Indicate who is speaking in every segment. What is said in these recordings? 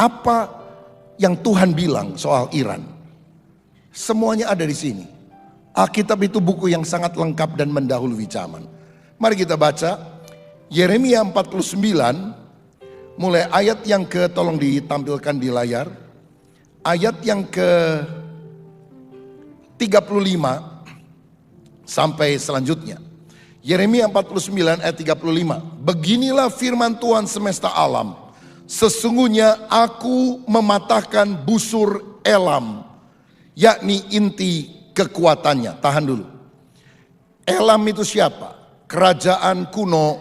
Speaker 1: apa yang Tuhan bilang soal Iran. Semuanya ada di sini. Alkitab itu buku yang sangat lengkap dan mendahului zaman. Mari kita baca Yeremia 49 mulai ayat yang tolong ditampilkan di layar. Ayat yang ke 35 sampai selanjutnya. Yeremia 49 ayat 35. Beginilah firman Tuhan semesta alam. Sesungguhnya aku mematahkan busur Elam, yakni inti kekuatannya. Tahan dulu. Elam itu siapa? Kerajaan kuno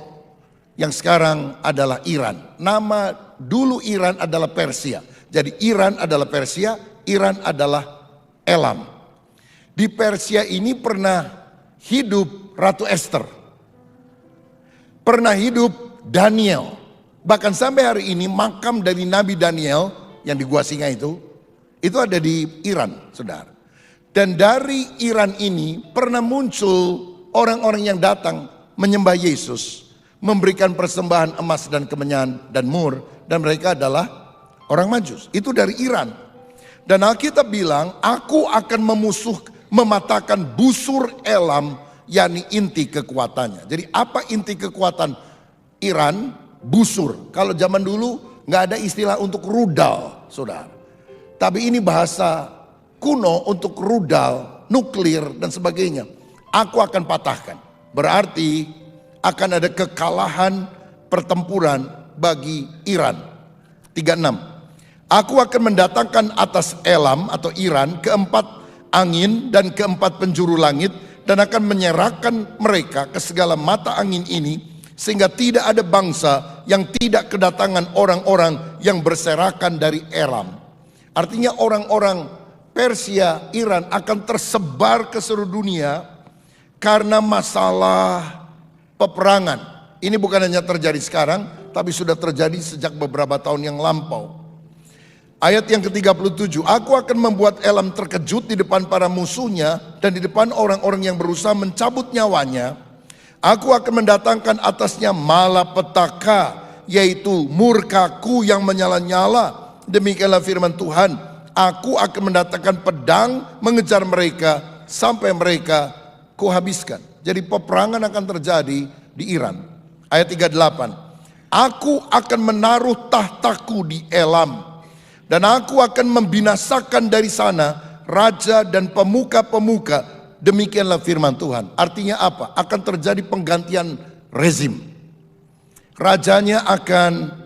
Speaker 1: yang sekarang adalah Iran. Nama dulu Iran adalah Persia. Jadi Iran adalah Persia, Iran adalah Elam. Di Persia ini pernah hidup Ratu Esther. Pernah hidup Daniel. Bahkan sampai hari ini makam dari Nabi Daniel yang di Gua Singa itu ada di Iran, saudara. Dan dari Iran ini pernah muncul orang-orang yang datang menyembah Yesus, memberikan persembahan emas dan kemenyan dan mur, dan mereka adalah orang Majus. Itu dari Iran. Dan Alkitab bilang, aku akan mematahkan busur Elam, yakni inti kekuatannya. Jadi apa inti kekuatan Iran? Busur. Kalau zaman dulu nggak ada istilah untuk rudal, saudara. Tapi ini bahasa kuno untuk rudal, nuklir dan sebagainya. Aku akan patahkan. Berarti akan ada kekalahan pertempuran bagi Iran. 36. Aku akan mendatangkan atas Elam atau Iran keempat angin dan keempat penjuru langit, dan akan menyerahkan mereka ke segala mata angin ini, sehingga tidak ada bangsa yang tidak kedatangan orang-orang yang berserakan dari Elam. Artinya orang-orang Persia, Iran akan tersebar ke seluruh dunia karena masalah peperangan. Ini bukan hanya terjadi sekarang, tapi sudah terjadi sejak beberapa tahun yang lampau. Ayat yang ke-37, aku akan membuat Elam terkejut di depan para musuhnya dan di depan orang-orang yang berusaha mencabut nyawanya. Aku akan mendatangkan atasnya malapetaka, yaitu murkaku yang menyala-nyala. Demikianlah firman Tuhan. Aku akan mendatangkan pedang mengejar mereka sampai mereka kuhabiskan. Jadi peperangan akan terjadi di Iran. Ayat 38. Aku akan menaruh tahtaku di Elam, dan aku akan membinasakan dari sana raja dan pemuka-pemuka. Demikianlah firman Tuhan. Artinya apa? Akan terjadi penggantian rezim. Rajanya akan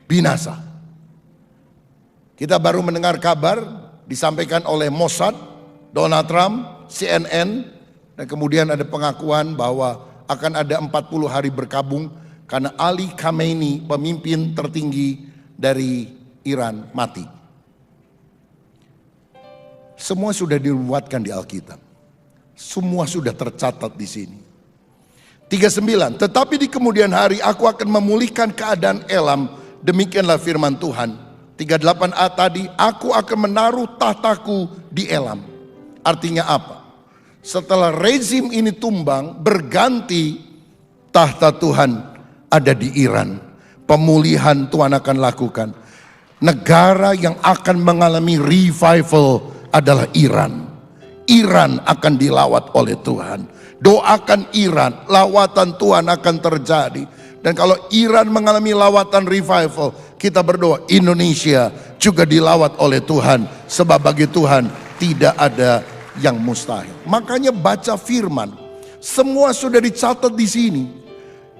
Speaker 1: binasa. Kita baru mendengar kabar disampaikan oleh Mossad, Donald Trump, CNN, dan kemudian ada pengakuan bahwa akan ada 40 hari berkabung karena Ali Khamenei, pemimpin tertinggi dari Iran, mati. Semua sudah diruatkan di Alkitab. Semua sudah tercatat di sini. 39. Tetapi di kemudian hari aku akan memulihkan keadaan Elam. Demikianlah firman Tuhan. 38a tadi, aku akan menaruh tahtaku di Elam. Artinya apa? Setelah rezim ini tumbang, berganti tahta Tuhan ada di Iran. Pemulihan Tuhan akan lakukan. Negara yang akan mengalami revival adalah Iran. Iran akan dilawat oleh Tuhan. Doakan Iran, lawatan Tuhan akan terjadi. Dan kalau Iran mengalami lawatan revival, kita berdoa Indonesia juga dilawat oleh Tuhan. Sebab bagi Tuhan tidak ada yang mustahil. Makanya baca firman. Semua sudah dicatat di sini.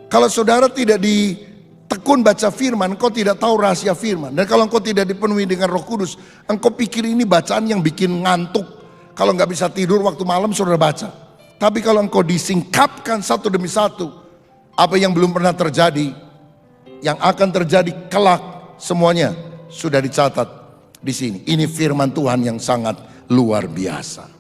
Speaker 1: Kalau saudara tidak ditekun baca firman, engkau tidak tahu rahasia firman. Dan kalau engkau tidak dipenuhi dengan Roh Kudus, engkau pikir ini bacaan yang bikin ngantuk. Kalau nggak bisa tidur waktu malam saudara baca. Tapi kalau engkau disingkapkan satu demi satu, apa yang belum pernah terjadi, yang akan terjadi kelak, semuanya sudah dicatat di sini. Ini firman Tuhan yang sangat luar biasa.